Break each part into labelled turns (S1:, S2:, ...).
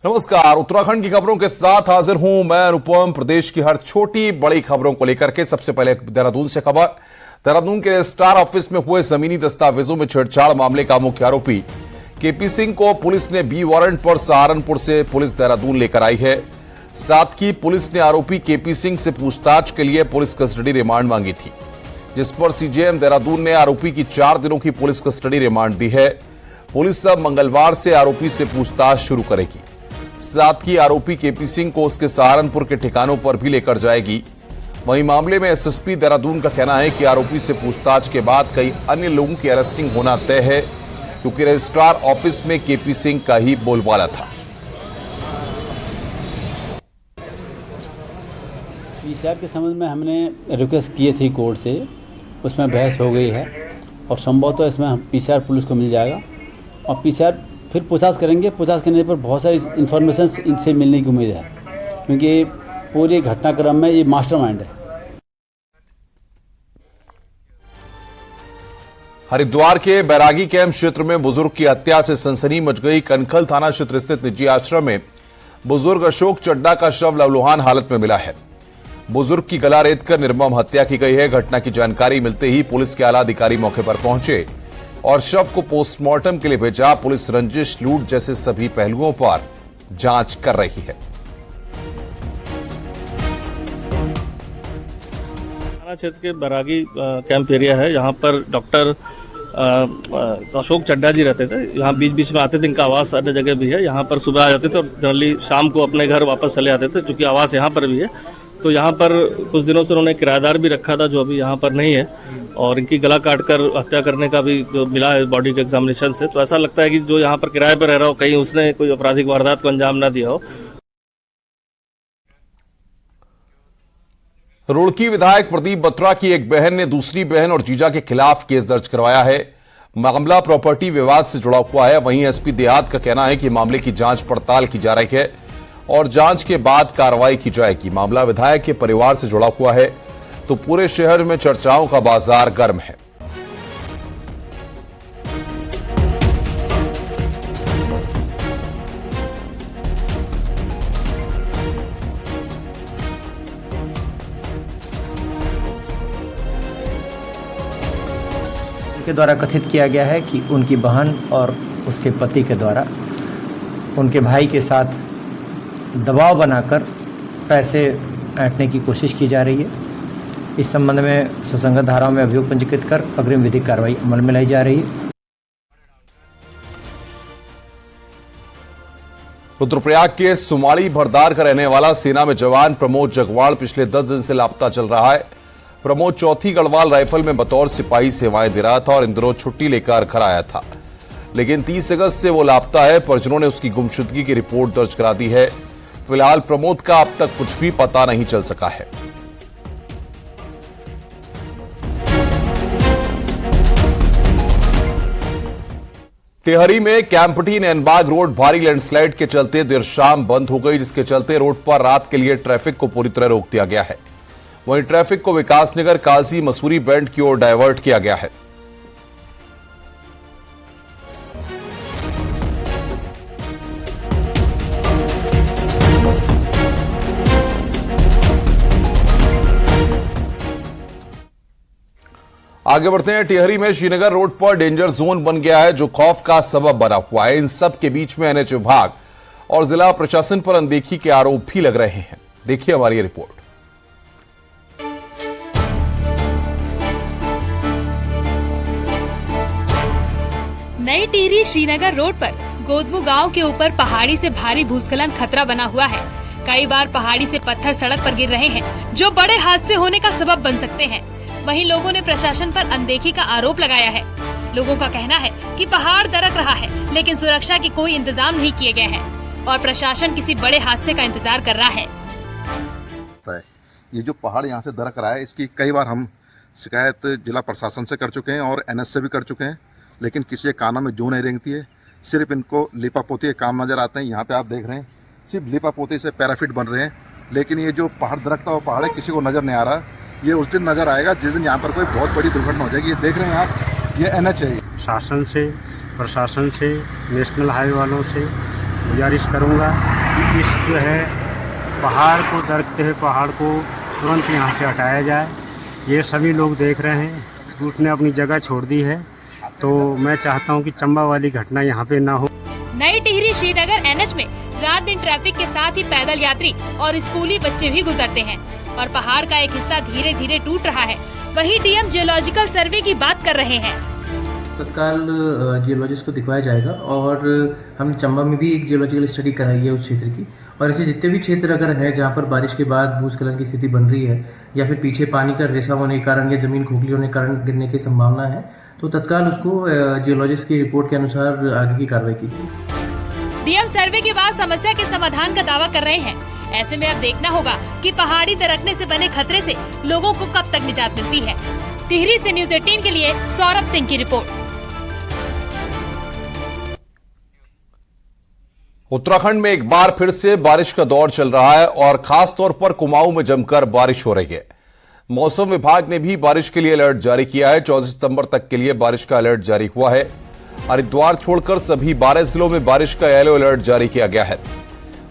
S1: नमस्कार, उत्तराखंड की खबरों के साथ हाजिर हूं मैं अनुपम। प्रदेश की हर छोटी बड़ी खबरों को लेकर के सबसे पहले देहरादून से खबर। देहरादून के रजिस्ट्रार ऑफिस में हुए जमीनी दस्तावेजों में छेड़छाड़ मामले का मुख्य आरोपी केपी सिंह को पुलिस ने बी वारंट पर सहारनपुर से पुलिस देहरादून लेकर आई है। साथ ही पुलिस ने आरोपी केपी सिंह से पूछताछ के लिए पुलिस कस्टडी रिमांड मांगी थी, जिस पर सीजेएम देहरादून ने आरोपी की 4 दिनों की पुलिस कस्टडी रिमांड दी है। पुलिस अब मंगलवार से आरोपी से पूछताछ शुरू करेगी। साथ ही आरोपी केपी सिंह को उसके सहारनपुर के ठिकानों पर भी लेकर जाएगी। वहीं मामले में एसएसपी देहरादून का कहना है कि आरोपी से पूछताछ के बाद कई अन्य लोगों की अरेस्टिंग होना तय है, क्योंकि रजिस्ट्रार ऑफिस में केपी सिंह का ही बोलबाला था।
S2: पीसीआर के संबंध में हमने रिक्वेस्ट किए थी कोर्ट से, उसमें बहस हो गई है और संभवतः इसमें पीसीआर पुलिस को मिल जाएगा और पीसीआर फिर पूछताछ करेंगे। पूछताछ करने पर बहुत सारी इन्फॉर्मेशन इनसे मिलने की उम्मीद है, क्योंकि पूरे घटनाक्रम में ये मास्टरमाइंड है।
S1: हरिद्वार के बैरागी कैंप क्षेत्र में बुजुर्ग की हत्या से सनसनी मच गई। कनखल थाना क्षेत्र स्थित निजी आश्रम में बुजुर्ग अशोक चड्डा का शव लवलुहान हालत में मिला है। बुजुर्ग की गला रेतकर निर्मम हत्या की गई है। घटना की जानकारी मिलते ही पुलिस के आला अधिकारी मौके पर पहुंचे और शव को पोस्टमार्टम के लिए भेजा। पुलिस रंजिश, लूट जैसे सभी पहलुओं पर जांच कर रही है।
S3: थाना क्षेत्र के बैरागी कैंप एरिया है। यहाँ पर डॉक्टर अशोक चड्डा जी रहते थे। यहाँ बीच बीच में आते थे, इनका आवास अन्य जगह भी है। यहाँ पर सुबह आ जाते थे और जनरली शाम को अपने घर वापस चले आते थे, क्योंकि आवास यहाँ पर भी है। तो यहाँ पर कुछ दिनों से उन्होंने किराएदार भी रखा था, जो अभी यहाँ पर नहीं है, और इनकी गला काटकर हत्या करने का भी जो मिला है बॉडी के एग्जामिनेशन से, तो ऐसा लगता है कि जो यहाँ पर किराए पर रह रहा हो, कहीं उसने कोई आपराधिक वारदात को अंजाम ना दिया हो।
S1: रुड़की विधायक प्रदीप बत्रा की एक बहन ने दूसरी बहन और जीजा के खिलाफ केस दर्ज करवाया है। मामला प्रॉपर्टी विवाद से जुड़ा हुआ है। वहीं एसपी देहात का कहना है कि मामले की जांच पड़ताल की जा रही है और जांच के बाद कार्रवाई की जाएगी। मामला विधायक के परिवार से जुड़ा हुआ है, तो पूरे शहर में चर्चाओं का बाजार गर्म है।
S4: के द्वारा कथित किया गया है कि उनकी बहन और उसके पति के द्वारा उनके भाई के साथ दबाव बनाकर पैसे ऐंठने की कोशिश की जा रही है। इस संबंध में सुसंगत धाराओं में अभियोग पंजीकृत कर अग्रिम विधिक कार्रवाई अमल में लाई जा रही है।
S1: रुद्रप्रयाग के सुमाड़ी भरदार का रहने वाला सेना में जवान प्रमोद जगवाड़ पिछले 10 दिन से लापता चल रहा है। प्रमोद चौथी गढ़वाल राइफल में बतौर सिपाही सेवाएं दे रहा था और इन दिनों छुट्टी लेकर घर आया था, लेकिन 30 अगस्त से वो लापता है। परिजनों ने उसकी गुमशुदगी की रिपोर्ट दर्ज करा दी है। फिलहाल प्रमोद का अब तक कुछ भी पता नहीं चल सका है। टेहरी में कैंपटी नैनबाग रोड भारी लैंडस्लाइड के चलते देर शाम बंद हो गई, जिसके चलते रोड पर रात के लिए ट्रैफिक को पूरी तरह रोक दिया गया है। वहीं ट्रैफिक को विकासनगर काजी मसूरी बैंड की ओर डायवर्ट किया गया है। आगे बढ़ते हैं। टिहरी में श्रीनगर रोड पर डेंजर जोन बन गया है, जो खौफ का सबब बना हुआ है। इन सब के बीच में एनएच विभाग और जिला प्रशासन पर अनदेखी के आरोप भी लग रहे हैं। देखिए हमारी रिपोर्ट।
S5: नई टिहरी श्रीनगर रोड पर गोदमू गांव के ऊपर पहाड़ी से भारी भूस्खलन खतरा बना हुआ है। कई बार पहाड़ी से पत्थर सड़क पर गिर रहे हैं, जो बड़े हादसे होने का सबब बन सकते हैं। वहीं लोगों ने प्रशासन पर अनदेखी का आरोप लगाया है। लोगों का कहना है कि पहाड़ दरक रहा है, लेकिन सुरक्षा के कोई इंतजाम नहीं किए गए हैं और प्रशासन किसी बड़े हादसे का इंतजार कर रहा है।
S6: ये जो पहाड़ यहाँ से दरक रहा है, इसकी कई बार हम शिकायत जिला प्रशासन से कर चुके हैं और एनएच से भी कर चुके हैं, लेकिन किसी कानों में जू नहीं रेंगती है। सिर्फ इनको लिपापोती के काम नजर आते हैं। यहाँ पे आप देख रहे हैं सिर्फ लिपापोती से पैराफिट बन रहे हैं, लेकिन ये जो पहाड़ दरकता हुआ पहाड़ है किसी को नजर नहीं आ रहा। ये उस दिन नजर आएगा जिस दिन यहाँ पर कोई बहुत बड़ी दुर्घटना हो जाएगी। ये देख रहे हैं आप, ये एनएच है।
S7: शासन से, प्रशासन से, नेशनल हाईवे वालों से गुजारिश करूँगा कि इस जो है पहाड़ को दरकते हुए पहाड़ को तुरंत यहाँ से हटाया जाए। ये सभी लोग देख रहे हैं, उसने अपनी जगह छोड़ दी है, तो मैं चाहता हूँ कि चंबा वाली घटना यहाँ पे ना हो।
S5: नई टिहरी श्रीनगर एनएच में रात दिन ट्रैफिक के साथ ही पैदल यात्री और स्कूली बच्चे भी गुजरते हैं और पहाड़ का एक हिस्सा धीरे धीरे टूट रहा है। वहीं डीएम जियोलॉजिकल सर्वे की बात कर रहे हैं।
S8: तत्काल जियोलॉजिस्ट को दिखवाया जाएगा और हमने चंबा में भी एक जियोलॉजिकल स्टडी कराई है उस क्षेत्र की, और ऐसे जितने भी क्षेत्र अगर है जहाँ पर बारिश के बाद भूस्खलन की स्थिति बन रही है या फिर पीछे पानी का रेशा होने के कारण या जमीन खोखली होने के कारण गिरने की संभावना है, तो तत्काल उसको जियोलॉजिस्ट की रिपोर्ट के अनुसार आगे की कार्रवाई की जाएगी।
S5: डीएम सर्वे के बाद समस्या के समाधान का दावा कर रहे हैं। ऐसे में अब देखना होगा कि पहाड़ी दरकने से बने खतरे से लोगों को कब तक निजात मिलती है। टिहरी से न्यूज़ 18 के लिए सौरभ सिंह की रिपोर्ट।
S1: उत्तराखंड में एक बार फिर से बारिश का दौर चल रहा है और खास तौर पर कुमाऊं में जमकर बारिश हो रही है। मौसम विभाग ने भी बारिश के लिए अलर्ट जारी किया है। 14 सितंबर तक के लिए बारिश का अलर्ट जारी हुआ है। हरिद्वार छोड़कर सभी 12 जिलों में बारिश का येलो अलर्ट जारी किया गया है।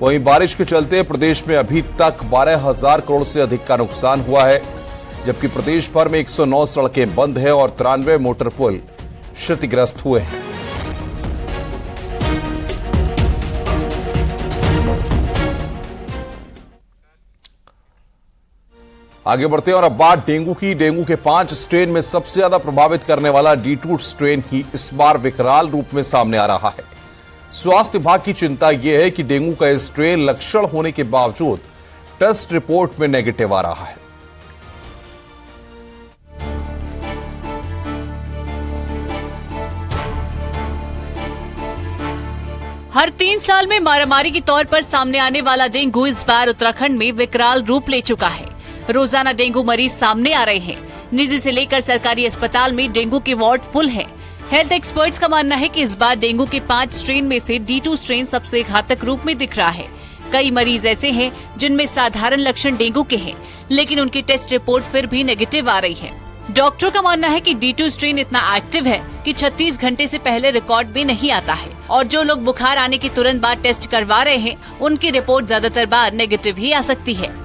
S1: वहीं बारिश के चलते प्रदेश में अभी तक 12,000 करोड़ से अधिक का नुकसान हुआ है, जबकि प्रदेश भर में 109 सड़कें बंद हैं और 93 मोटर पुल क्षतिग्रस्त हुए हैं। आगे बढ़ते हैं और अब बात डेंगू की। डेंगू के 5 स्ट्रेन में सबसे ज्यादा प्रभावित करने वाला D2 स्ट्रेन ही इस बार विकराल रूप में सामने आ रहा है। स्वास्थ्य विभाग की चिंता यह है कि डेंगू का स्ट्रेन लक्षण होने के बावजूद टेस्ट रिपोर्ट में नेगेटिव आ रहा है।
S9: हर 3 साल में मारामारी के तौर पर सामने आने वाला डेंगू इस बार उत्तराखंड में विकराल रूप ले चुका है। रोजाना डेंगू मरीज सामने आ रहे हैं। निजी से लेकर सरकारी अस्पताल में डेंगू के वार्ड फुल हैं। हेल्थ एक्सपर्ट्स का मानना है कि इस बार डेंगू के 5 स्ट्रेन में से D2 स्ट्रेन सबसे घातक रूप में दिख रहा है। कई मरीज ऐसे हैं जिनमें साधारण लक्षण डेंगू के हैं, लेकिन उनकी टेस्ट रिपोर्ट फिर भी नेगेटिव आ रही है। डॉक्टरों का मानना है कि D2 स्ट्रेन इतना एक्टिव है कि 36 घंटे से पहले रिकॉर्ड में नहीं आता है, और जो लोग बुखार आने के तुरंत बाद टेस्ट करवा रहे हैं, उनकी रिपोर्ट ज्यादातर बार नेगेटिव ही आ सकती है।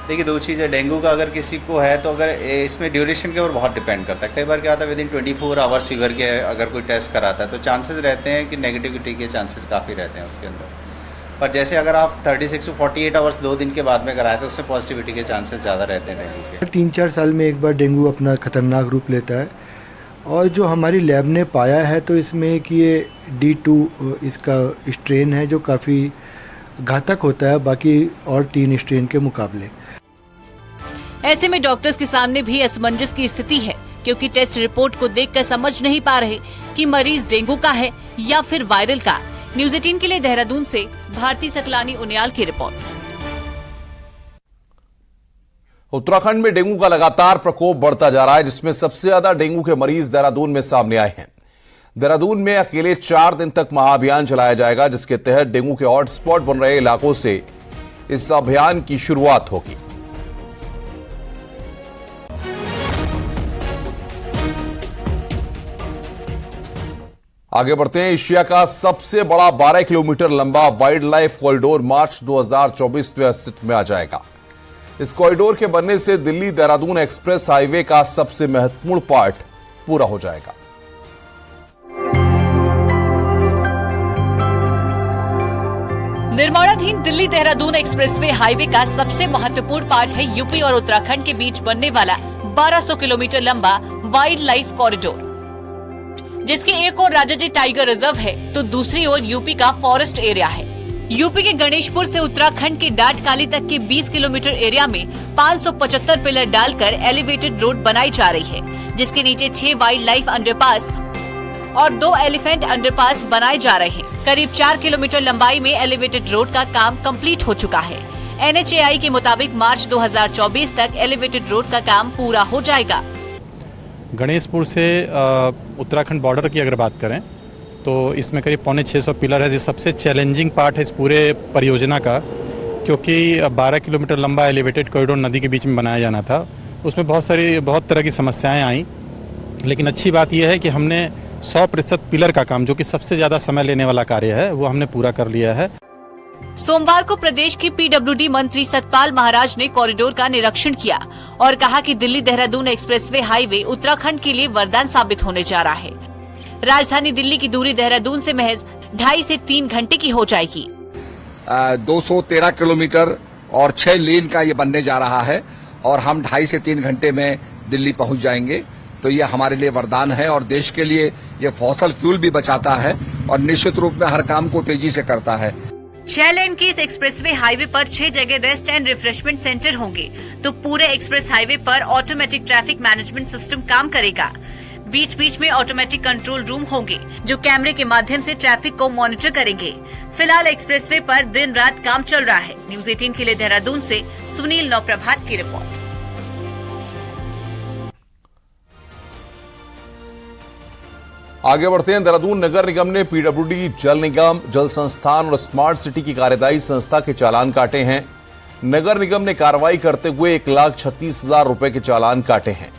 S10: देखिए, 2 चीज़ है। डेंगू का अगर किसी को है तो अगर इसमें ड्यूरेशन के ऊपर बहुत डिपेंड करता है। कई बार क्या होता है, विदिन 24 आवर्स फीवर के अगर कोई टेस्ट कराता है तो चांसेस रहते हैं कि नेगेटिविटी के चांसेस काफ़ी रहते हैं उसके अंदर। पर जैसे अगर आप 36 to 48 आवर्स 2 दिन के बाद में कराए तो उससे पॉजिटिविटी के चांसेस ज़्यादा रहते हैं डेंगू के।
S11: 3-4 साल में एक बार डेंगू अपना खतरनाक रूप लेता है, और जो हमारी लैब ने पाया है तो इसमें कि ये D2 इसका स्ट्रेन है जो काफ़ी घातक होता है बाकी और 3 स्ट्रेन के मुकाबले।
S9: ऐसे में डॉक्टर्स के सामने भी असमंजस की स्थिति है, क्योंकि टेस्ट रिपोर्ट को देखकर समझ नहीं पा रहे कि मरीज डेंगू का है या फिर वायरल का। न्यूज़ 18 के लिए देहरादून से भारती सकलानी उनियाल की रिपोर्ट।
S1: उत्तराखंड में डेंगू का लगातार प्रकोप बढ़ता जा रहा है, जिसमें सबसे ज्यादा डेंगू के मरीज देहरादून में सामने आए हैं। देहरादून में अकेले 4 दिन तक महाअभियान चलाया जाएगा, जिसके तहत डेंगू के हॉटस्पॉट बन रहे इलाकों से इस अभियान की शुरुआत होगी। आगे बढ़ते हैं। एशिया का सबसे बड़ा 12 किलोमीटर लंबा वाइल्ड लाइफ कॉरिडोर मार्च 2024 में अस्तित्व में आ जाएगा। इस कॉरिडोर के बनने से दिल्ली देहरादून एक्सप्रेस हाईवे का सबसे महत्वपूर्ण पार्ट पूरा हो जाएगा।
S9: निर्माणाधीन दिल्ली देहरादून एक्सप्रेसवे हाईवे का सबसे महत्वपूर्ण पार्ट है यूपी और उत्तराखंड के बीच बनने वाला 1200 किलोमीटर लंबा वाइल्ड लाइफ कॉरिडोर, जिसके एक ओर राजाजी टाइगर रिजर्व है तो दूसरी ओर यूपी का फॉरेस्ट एरिया है। यूपी के गणेशपुर से उत्तराखंड के डाटकाली तक के 20 किलोमीटर एरिया में 575 पिलर डालकर एलिवेटेड रोड बनाई जा रही है, जिसके नीचे 6 वाइल्ड लाइफ अंडरपास और 2 एलिफेंट अंडरपास बनाए जा रहे हैं। करीब 4 किलोमीटर लंबाई में एलिवेटेड रोड का काम कंप्लीट हो चुका है। NHAI के मुताबिक मार्च 2024 तक एलिवेटेड रोड का काम पूरा हो जाएगा।
S12: गणेशपुर से उत्तराखंड बॉर्डर की अगर बात करें तो इसमें करीब 650 पिलर है। ये सबसे चैलेंजिंग पार्ट है इस पूरे परियोजना का, क्योंकि 12 किलोमीटर लंबा एलिवेटेड कॉरिडोर नदी के बीच में बनाया जाना था। उसमें बहुत तरह की समस्याएं आई, लेकिन अच्छी बात यह है कि हमने 100% पिलर का काम, जो कि सबसे ज़्यादा समय लेने वाला कार्य है, वो हमने पूरा कर लिया है।
S9: सोमवार को प्रदेश के पीडब्ल्यूडी मंत्री सतपाल महाराज ने कॉरिडोर का निरीक्षण किया और कहा कि दिल्ली देहरादून एक्सप्रेसवे हाईवे उत्तराखंड के लिए वरदान साबित होने जा रहा है। राजधानी दिल्ली की दूरी देहरादून से महज 2.5 से 3 घंटे की हो जाएगी।
S13: 213 किलोमीटर और 6 लेन का ये बनने जा रहा है और हम 2.5 से 3 घंटे में दिल्ली पहुंच जाएंगे। तो ये हमारे लिए वरदान है और देश के लिए ये फॉसल फ्यूल भी बचाता है और निश्चित रूप में हर काम को तेजी से करता है।
S9: 6 लेन के इस एक्सप्रेसवे हाईवे पर 6 जगह रेस्ट एंड रिफ्रेशमेंट सेंटर होंगे, तो पूरे एक्सप्रेस हाईवे पर ऑटोमेटिक ट्रैफिक मैनेजमेंट सिस्टम काम करेगा। बीच बीच में ऑटोमेटिक कंट्रोल रूम होंगे, जो कैमरे के माध्यम से ट्रैफिक को मॉनिटर करेंगे। फिलहाल एक्सप्रेसवे पर दिन रात काम चल रहा है। न्यूज 18 के लिए देहरादून से सुनील नौप्रभात की रिपोर्ट।
S1: आगे बढ़ते हैं। देहरादून नगर निगम ने पीडब्ल्यूडी, जल निगम, जल संस्थान और स्मार्ट सिटी की कार्यदायी संस्था के चालान काटे हैं। नगर निगम ने कार्रवाई करते हुए 1,36,000 रुपए के चालान काटे हैं।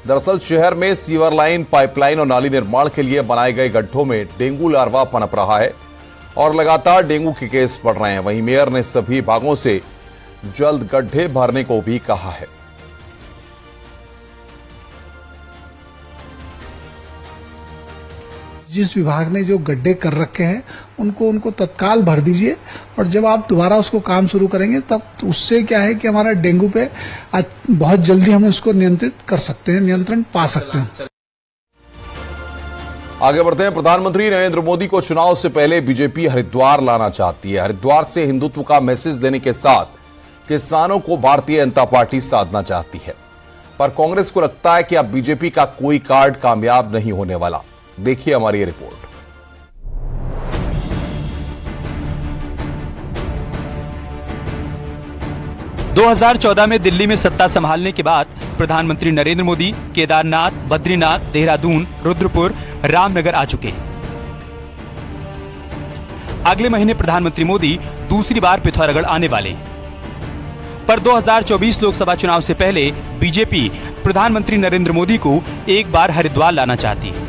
S1: दरअसल शहर में सीवर लाइन, पाइपलाइन और नाली निर्माण के लिए बनाए गए गड्ढों में डेंगू लार्वा पनप रहा है और लगातार डेंगू के केस बढ़ रहे हैं। वहीं मेयर ने सभी भागों से जल्द गड्ढे भरने को भी कहा है।
S14: जिस विभाग ने जो गड्ढे कर रखे हैं उनको तत्काल भर दीजिए और जब आप दोबारा उसको काम शुरू करेंगे तब उससे क्या है कि हमारा डेंगू पे बहुत जल्दी हम उसको नियंत्रित कर सकते हैं, नियंत्रण पा सकते हैं।
S1: आगे बढ़ते हैं। प्रधानमंत्री नरेंद्र मोदी को चुनाव से पहले बीजेपी हरिद्वार लाना चाहती है। हरिद्वार से हिंदुत्व का मैसेज देने के साथ किसानों को भारतीय जनता पार्टी साधना चाहती है, पर कांग्रेस को लगता है कि अब बीजेपी का कोई कार्ड कामयाब नहीं होने वाला। देखिए हमारी ये रिपोर्ट।
S15: – 2014 में दिल्ली में सत्ता संभालने के बाद प्रधानमंत्री नरेंद्र मोदी केदारनाथ, बद्रीनाथ, देहरादून, रुद्रपुर, रामनगर आ चुके हैं। अगले महीने प्रधानमंत्री मोदी दूसरी बार पिथौरागढ़ आने वाले हैं। पर 2024 लोकसभा चुनाव से पहले बीजेपी प्रधानमंत्री नरेंद्र मोदी को एक बार हरिद्वार लाना चाहती है।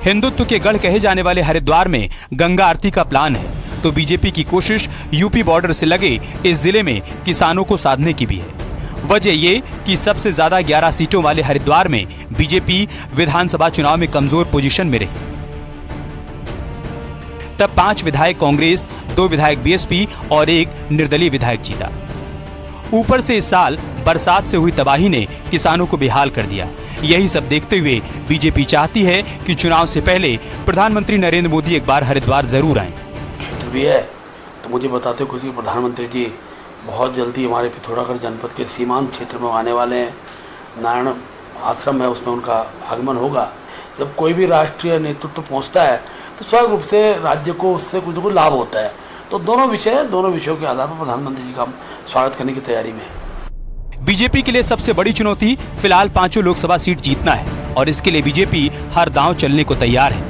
S15: हिंदुत्व के गढ़ कहे जाने वाले हरिद्वार में गंगा आरती का प्लान है, तो बीजेपी की कोशिश यूपी बॉर्डर से लगे इस जिले में किसानों को साधने की भी है। वजह ये कि सबसे ज्यादा 11 सीटों वाले हरिद्वार में बीजेपी विधानसभा चुनाव में कमजोर पोजीशन में रही। तब 5 विधायक कांग्रेस, 2 विधायक बीएसपी और 1 निर्दलीय विधायक जीता। ऊपर से इस साल बरसात से हुई तबाही ने किसानों को बेहाल कर दिया। यही सब देखते हुए बीजेपी चाहती है कि चुनाव से पहले प्रधानमंत्री नरेंद्र मोदी एक बार हरिद्वार जरूर आएं।
S16: क्षेत्र भी है तो मुझे बताते हो कि प्रधानमंत्री जी बहुत जल्दी हमारे पिथौरागढ़ जनपद के सीमांत क्षेत्र में आने वाले हैं। नारायण आश्रम है, उसमें उनका आगमन होगा। जब कोई भी राष्ट्रीय नेतृत्व पहुंचता है तो स्वाभाविक रूप से राज्य को उससे कुछ न कुछ लाभ होता है। तो दोनों विषयों के आधार पर प्रधानमंत्री जी का हम स्वागत करने की तैयारी में है।
S15: बीजेपी के लिए सबसे बड़ी चुनौती फिलहाल 5 लोकसभा सीट जीतना है और इसके लिए बीजेपी हर दांव चलने को तैयार है।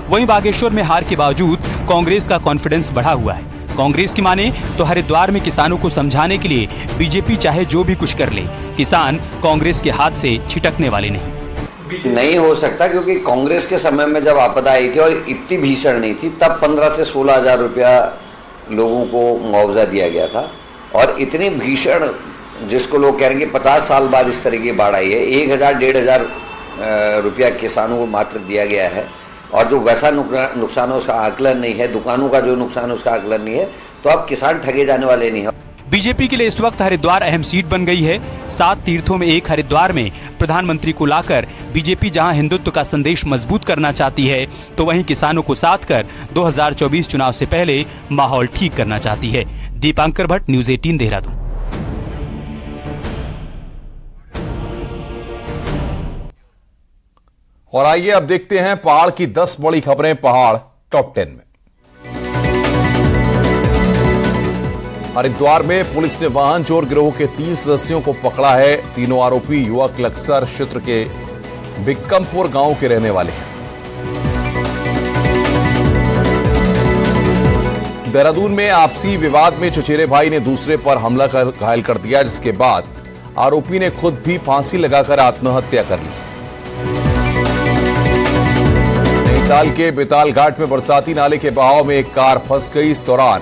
S15: वहीं बागेश्वर में हार के बावजूद कांग्रेस का कॉन्फिडेंस बढ़ा हुआ है। कांग्रेस की माने तो हरिद्वार में किसानों को समझाने के लिए बीजेपी चाहे जो भी कुछ कर ले, किसान कांग्रेस के हाथ से छिटकने वाले
S17: नहीं हो सकता, क्योंकि कांग्रेस के समय में जब आपदा आई थी और इतनी भीषण नहीं थी, तब 15 से 16 हजार रुपया लोगों को मुआवजा दिया गया था। और इतनी भीषण, जिसको लोग कह रहे हैं कि 50 साल बाद इस तरह की बाढ़ आई है, 1,000-1,500 रुपया किसानों को मात्र दिया गया है। और जो वैसा नुकसान है उसका आकलन नहीं है, दुकानों का जो नुकसान है उसका आकलन नहीं है, तो अब किसान ठगे जाने वाले नहीं है।
S15: बीजेपी के लिए इस वक्त हरिद्वार अहम सीट बन गई है। 7 तीर्थों में एक हरिद्वार में प्रधानमंत्री को लाकर बीजेपी जहां हिंदुत्व का संदेश मजबूत करना चाहती है, तो वहीं किसानों को साथ कर 2024 चुनाव से पहले माहौल ठीक करना चाहती है। दीपांकर भट्ट, न्यूज 18 देहरादून।
S1: और आइए अब देखते हैं पहाड़ की 10 बड़ी खबरें पहाड़ टॉप 10 में। हरिद्वार में पुलिस ने वाहन चोर गिरोह के 3 सदस्यों को पकड़ा है। तीनों आरोपी युवक लक्सर क्षेत्र के बिक्कमपुर गांव के रहने वाले हैं। देहरादून में आपसी विवाद में चचेरे भाई ने दूसरे पर हमला कर घायल कर दिया, जिसके बाद आरोपी ने खुद भी फांसी लगाकर आत्महत्या कर ली। नैनीताल के बेताल घाट में बरसाती नाले के बहाव में एक कार फंस गई। इस दौरान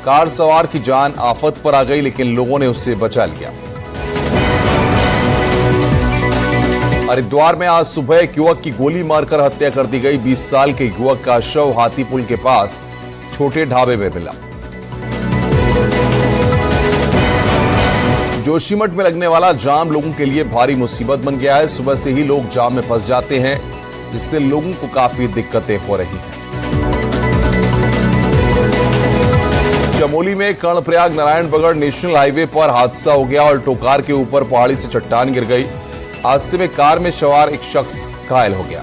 S1: कार सवार की जान आफत पर आ गई, लेकिन लोगों ने उसे बचा लिया। हरिद्वार में आज सुबह एक युवक की गोली मारकर हत्या कर दी गई। 20 साल के युवक का शव हाथीपुल के पास छोटे ढाबे में मिला। जोशीमठ में लगने वाला जाम लोगों के लिए भारी मुसीबत बन गया है। सुबह से ही लोग जाम में फंस जाते हैं, जिससे लोगों को काफी दिक्कतें हो रही हैं। चमोली में कर्णप्रयाग नारायणबगड़ नेशनल हाईवे पर हादसा हो गया और टोकार के ऊपर पहाड़ी से चट्टान गिर गई। हादसे में कार में सवार एक शख्स घायल हो गया।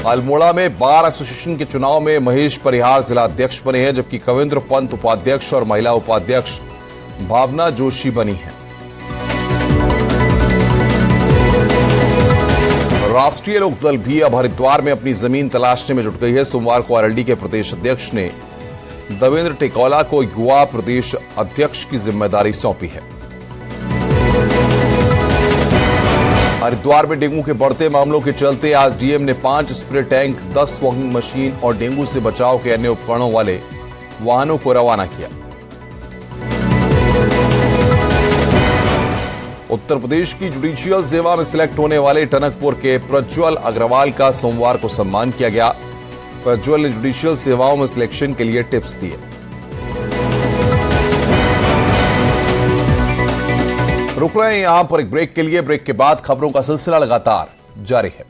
S1: अल्मोड़ा में बार एसोसिएशन के चुनाव में महेश परिहार जिला अध्यक्ष बने हैं, जबकि कविंद्र पंत उपाध्यक्ष और महिला उपाध्यक्ष भावना जोशी बनी है। राष्ट्रीय लोकदल भी अब हरिद्वार में अपनी जमीन तलाशने में जुट गई है। सोमवार को आरएलडी के प्रदेश अध्यक्ष ने देवेंद्र टेकौला को युवा प्रदेश अध्यक्ष की जिम्मेदारी सौंपी है। हरिद्वार में डेंगू के बढ़ते मामलों के चलते आज डीएम ने 5 स्प्रे टैंक, 10 फॉगिंग मशीन और डेंगू से बचाव के अन्य उपकरणों वाले वाहनों को रवाना किया। उत्तर प्रदेश की जुडिशियल सेवा में सिलेक्ट होने वाले टनकपुर के प्रज्वल अग्रवाल का सोमवार को सम्मान किया गया। प्रज्वल ने जुडिशियल सेवाओं में सिलेक्शन के लिए टिप्स दिए। रुक रहे हैं यहां पर एक ब्रेक के लिए। ब्रेक के बाद खबरों का सिलसिला लगातार जारी है।